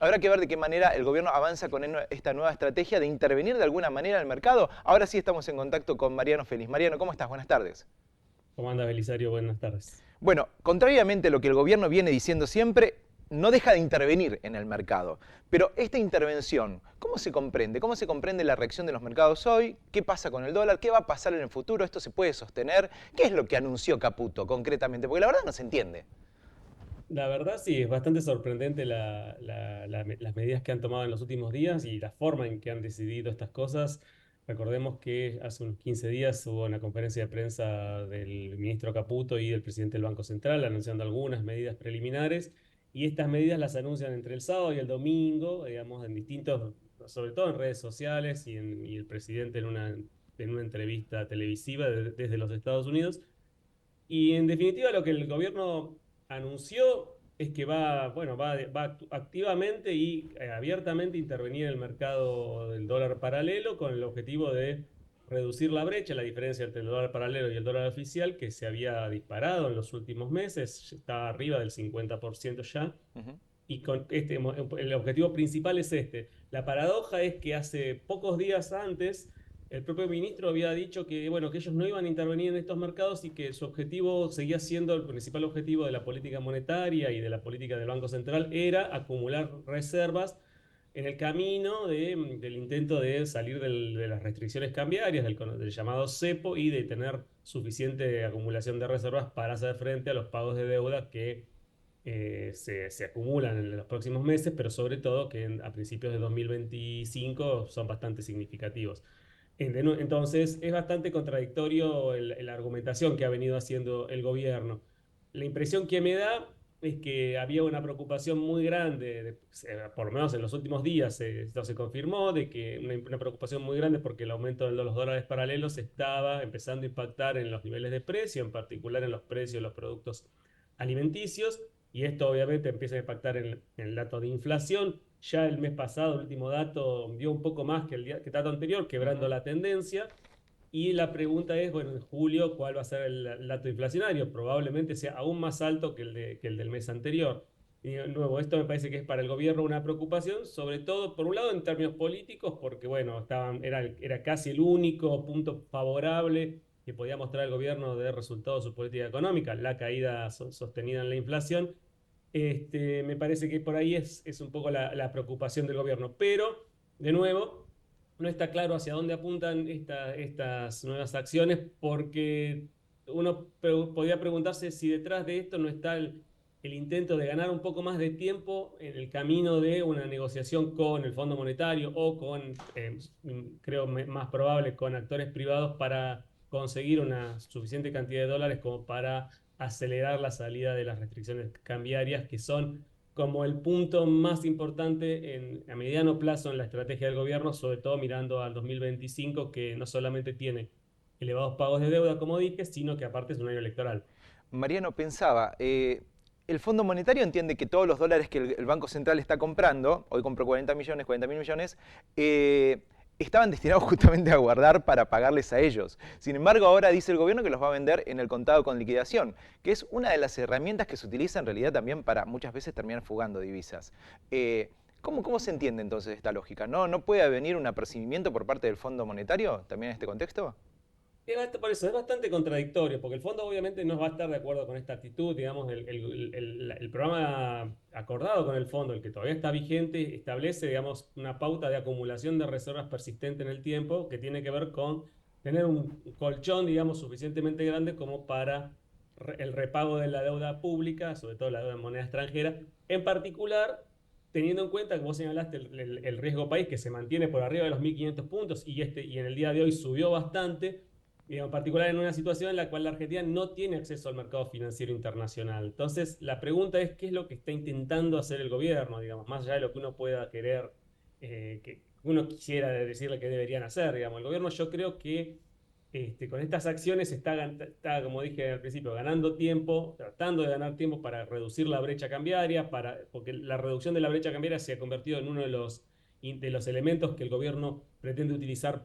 Habrá que ver de qué manera el gobierno avanza con esta nueva estrategia de intervenir de alguna manera en el mercado. Ahora sí estamos en contacto con Mariano Feliz. Mariano, ¿cómo estás? Buenas tardes. ¿Cómo anda, Belisario? Buenas tardes. Bueno, contrariamente a lo que el gobierno viene diciendo siempre, no deja de intervenir en el mercado. Pero esta intervención, ¿cómo se comprende? ¿Cómo se comprende la reacción de los mercados hoy? ¿Qué pasa con el dólar? ¿Qué va a pasar en el futuro? ¿Esto se puede sostener? ¿Qué es lo que anunció Caputo concretamente? Porque la verdad no se entiende. La verdad sí, es bastante sorprendente las medidas que han tomado en los últimos días y la forma en que han decidido estas cosas. Recordemos que hace unos 15 días hubo una conferencia de prensa del ministro Caputo y del presidente del Banco Central anunciando algunas medidas preliminares y estas medidas las anuncian entre el sábado y el domingo, digamos, en distintos, sobre todo en redes sociales y el presidente en una entrevista televisiva desde los Estados Unidos. Y en definitiva lo que el gobierno anunció es que va activamente y abiertamente a intervenir en el mercado del dólar paralelo con el objetivo de reducir la brecha, la diferencia entre el dólar paralelo y el dólar oficial, que se había disparado en los últimos meses, está arriba del 50% ya. Ujú. Y con el objetivo principal es este. La paradoja es que hace pocos días antes el propio ministro había dicho que, bueno, que ellos no iban a intervenir en estos mercados y que su objetivo seguía siendo el principal objetivo de la política monetaria y de la política del Banco Central era acumular reservas en el camino del intento de salir de las restricciones cambiarias, del llamado cepo y de tener suficiente acumulación de reservas para hacer frente a los pagos de deuda que se acumulan en los próximos meses, pero sobre todo que a principios de 2025 son bastante significativos. Entonces, es bastante contradictorio la argumentación que ha venido haciendo el gobierno. La impresión que me da es que había una preocupación muy grande, por lo menos en los últimos días esto se confirmó, de que una preocupación muy grande porque el aumento de los dólares paralelos estaba empezando a impactar en los niveles de precio, en particular en los precios de los productos alimenticios, y esto obviamente empieza a impactar en el dato de inflación. Ya el mes pasado, el último dato, dio un poco más que el dato anterior, quebrando Ujú. la tendencia. Y la pregunta es, bueno, en julio, ¿cuál va a ser el dato inflacionario? Probablemente sea aún más alto que el del mes anterior. Y de nuevo, esto me parece que es para el gobierno una preocupación, sobre todo, por un lado, en términos políticos, porque, bueno, era casi el único punto favorable que podía mostrar el gobierno de resultado de su política económica, la caída sostenida en la inflación. Me parece que por ahí es un poco la preocupación del gobierno. Pero, de nuevo, no está claro hacia dónde apuntan estas nuevas acciones, porque uno podría preguntarse si detrás de esto no está el intento de ganar un poco más de tiempo en el camino de una negociación con el Fondo Monetario o creo más probable, con actores privados para conseguir una suficiente cantidad de dólares como para acelerar la salida de las restricciones cambiarias, que son como el punto más importante a mediano plazo en la estrategia del gobierno, sobre todo mirando al 2025, que no solamente tiene elevados pagos de deuda, como dije, sino que aparte es un año electoral. Mariano pensaba, el Fondo Monetario entiende que todos los dólares que el Banco Central está comprando, hoy compró 40 millones, 40 mil millones, estaban destinados justamente a guardar para pagarles a ellos. Sin embargo, ahora dice el gobierno que los va a vender en el contado con liquidación, que es una de las herramientas que se utiliza en realidad también para muchas veces terminar fugando divisas. ¿Cómo se entiende entonces esta lógica? ¿No puede venir un apercibimiento por parte del Fondo Monetario también en este contexto? Por eso es bastante contradictorio, porque el fondo obviamente no va a estar de acuerdo con esta actitud. Digamos, el programa acordado con el fondo, el que todavía está vigente, establece, digamos, una pauta de acumulación de reservas persistente en el tiempo que tiene que ver con tener un colchón, digamos, suficientemente grande como para el repago de la deuda pública, sobre todo la deuda en moneda extranjera, en particular teniendo en cuenta que vos señalaste el riesgo país que se mantiene por arriba de los 1.500 puntos y en el día de hoy subió bastante, y en particular en una situación en la cual la Argentina no tiene acceso al mercado financiero internacional. Entonces, la pregunta es qué es lo que está intentando hacer el gobierno, digamos, más allá de lo que uno pueda querer, que uno quisiera decirle que deberían hacer, digamos. El gobierno yo creo que con estas acciones está, como dije al principio, ganando tiempo, tratando de ganar tiempo para reducir la brecha cambiaria, porque la reducción de la brecha cambiaria se ha convertido en uno de los elementos que el gobierno pretende utilizar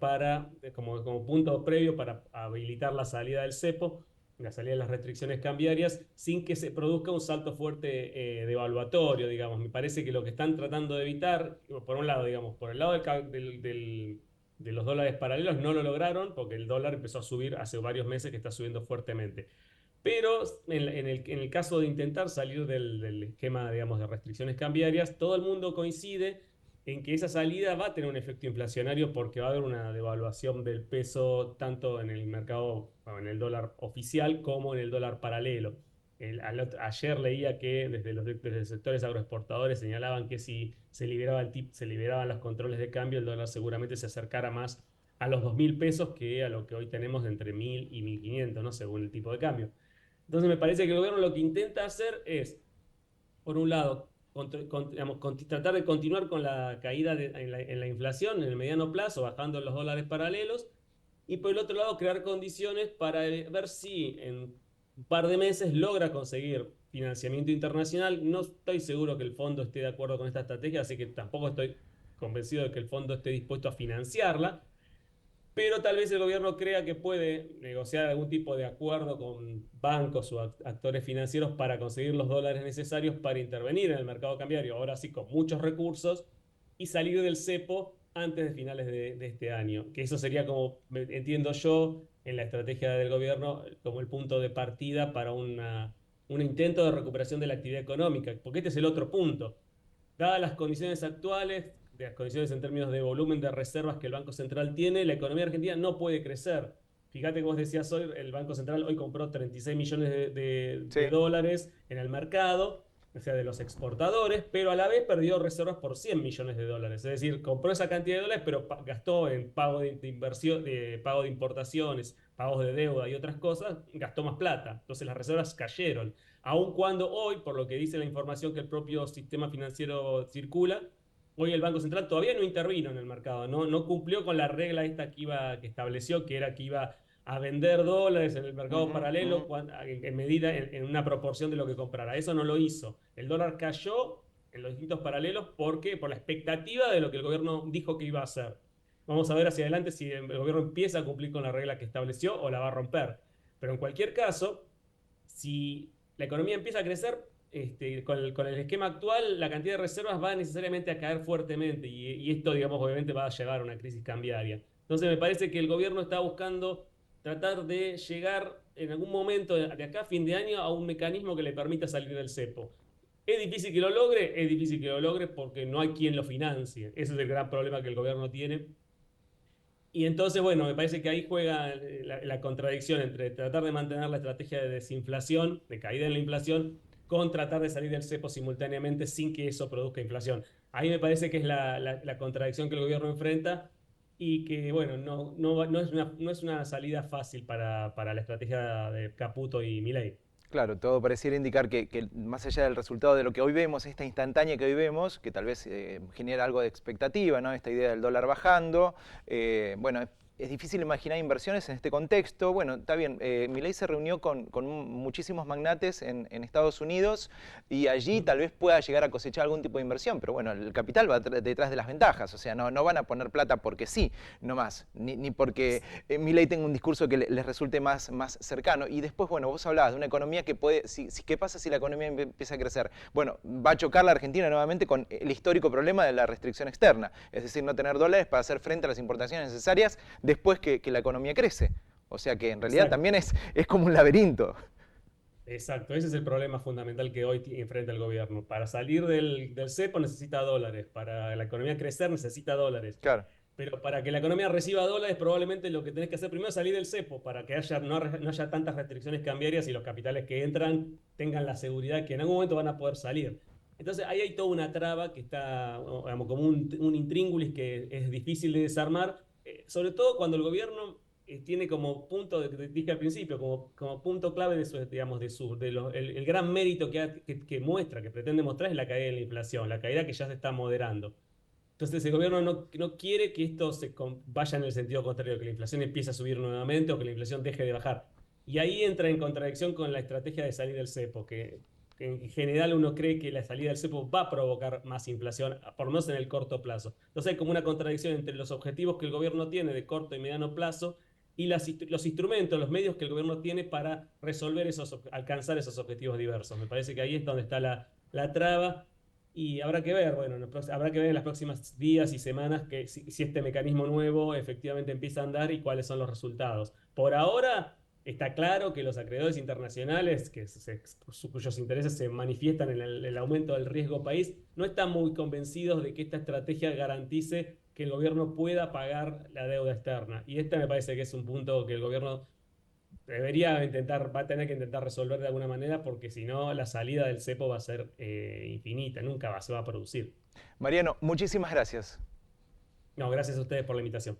como punto previo para habilitar la salida del cepo. la salida de las restricciones cambiarias, sin que se produzca un salto fuerte devaluatorio, digamos. Me parece que lo que están tratando de evitar, por un lado, digamos, por el lado de los dólares paralelos, no lo lograron porque el dólar empezó a subir hace varios meses que está subiendo fuertemente. Pero en el caso de intentar salir del esquema, digamos, de restricciones cambiarias, todo el mundo coincide en que esa salida va a tener un efecto inflacionario porque va a haber una devaluación del peso tanto en el mercado, bueno, en el dólar oficial como en el dólar paralelo. Ayer leía que desde los sectores agroexportadores señalaban que si se liberaban los controles de cambio, el dólar seguramente se acercara más a los 2.000 pesos que a lo que hoy tenemos de entre 1.000 y 1.500, ¿no? Según el tipo de cambio. Entonces me parece que el gobierno lo que intenta hacer es, por un lado, digamos, tratar de continuar con la caída en la inflación en el mediano plazo, bajando los dólares paralelos, y por el otro lado crear condiciones para ver si en un par de meses logra conseguir financiamiento internacional. No estoy seguro que el fondo esté de acuerdo con esta estrategia, así que tampoco estoy convencido de que el fondo esté dispuesto a financiarla, pero tal vez el gobierno crea que puede negociar algún tipo de acuerdo con bancos o actores financieros para conseguir los dólares necesarios para intervenir en el mercado cambiario, ahora sí con muchos recursos, y salir del cepo antes de finales de este año. Que eso sería, como entiendo yo, en la estrategia del gobierno, como el punto de partida para un intento de recuperación de la actividad económica, porque este es el otro punto. Dadas las condiciones actuales, de las condiciones en términos de volumen de reservas que el Banco Central tiene, la economía argentina no puede crecer. Fíjate que vos decías hoy, el Banco Central hoy compró 36 millones Sí. de dólares en el mercado, o sea, de los exportadores, pero a la vez perdió reservas por 100 millones de dólares. Es decir, compró esa cantidad de dólares, pero gastó en pago de inversión, pago de importaciones, pagos de deuda y otras cosas, gastó más plata. Entonces las reservas cayeron. Aun cuando hoy, por lo que dice la información que el propio sistema financiero circula, hoy el Banco Central todavía no intervino en el mercado, no cumplió con la regla esta que estableció, que era que iba a vender dólares en el mercado Ujú, paralelo ujú. en medida, en una proporción de lo que comprara. Eso no lo hizo. El dólar cayó en los distintos paralelos porque por la expectativa de lo que el gobierno dijo que iba a hacer. Vamos a ver hacia adelante si el gobierno empieza a cumplir con la regla que estableció o la va a romper. Pero en cualquier caso, si la economía empieza a crecer, con el esquema actual, la cantidad de reservas va necesariamente a caer fuertemente y esto, digamos, obviamente va a llevar a una crisis cambiaria. Entonces me parece que el gobierno está buscando tratar de llegar en algún momento de acá a fin de año a un mecanismo que le permita salir del cepo. ¿Es difícil que lo logre? Es difícil que lo logre porque no hay quien lo financie. Ese es el gran problema que el gobierno tiene. Y entonces, bueno, me parece que ahí juega la contradicción entre tratar de mantener la estrategia de desinflación, de caída en la inflación, con tratar de salir del cepo simultáneamente sin que eso produzca inflación. Ahí me parece que es la contradicción que el gobierno enfrenta y que, bueno, no es una salida fácil para la estrategia de Caputo y Milei. Claro, todo pareciera indicar que más allá del resultado de lo que hoy vemos, esta instantánea que hoy vemos, que tal vez genera algo de expectativa, ¿no? Esta idea del dólar bajando, bueno, es difícil imaginar inversiones en este contexto. Bueno, está bien, Milei se reunió con muchísimos magnates en Estados Unidos y allí tal vez pueda llegar a cosechar algún tipo de inversión, pero bueno, el capital va detrás de las ventajas, o sea, no van a poner plata porque sí, no más, ni porque Milei tenga un discurso que les resulte más cercano. Y después, bueno, vos hablabas de una economía que puede, ¿qué pasa si la economía empieza a crecer? Bueno, va a chocar la Argentina nuevamente con el histórico problema de la restricción externa, es decir, no tener dólares para hacer frente a las importaciones necesarias después que la economía crece. O sea que en realidad Exacto. también es como un laberinto. Exacto, ese es el problema fundamental que hoy enfrenta el gobierno. Para salir del cepo necesita dólares, para la economía crecer necesita dólares. Claro. Pero para que la economía reciba dólares, probablemente lo que tenés que hacer primero es salir del cepo, para que no haya tantas restricciones cambiarias y los capitales que entran tengan la seguridad que en algún momento van a poder salir. Entonces ahí hay toda una traba que está, digamos, como un intríngulis que es difícil de desarmar, sobre todo cuando el gobierno tiene como punto, que te dije al principio, como punto clave de su, digamos, el gran mérito que muestra, que pretende mostrar es la caída de la inflación, la caída que ya se está moderando. Entonces el gobierno no quiere que esto vaya en el sentido contrario, que la inflación empiece a subir nuevamente o que la inflación deje de bajar. Y ahí entra en contradicción con la estrategia de salir del cepo, que en general uno cree que la salida del cepo va a provocar más inflación, por lo menos en el corto plazo. Entonces hay como una contradicción entre los objetivos que el gobierno tiene de corto y mediano plazo y los instrumentos, los medios que el gobierno tiene para resolver alcanzar esos objetivos diversos. Me parece que ahí es donde está la traba. Y habrá que ver, bueno, habrá que ver en los próximos días y semanas si este mecanismo nuevo efectivamente empieza a andar y cuáles son los resultados. Por ahora está claro que los acreedores internacionales, cuyos intereses se manifiestan en el aumento del riesgo país, no están muy convencidos de que esta estrategia garantice que el gobierno pueda pagar la deuda externa. Y este me parece que es un punto que el gobierno va a tener que intentar resolver de alguna manera, porque si no, la salida del cepo va a ser infinita, nunca se va a producir. Mariano, muchísimas gracias. No, gracias a ustedes por la invitación.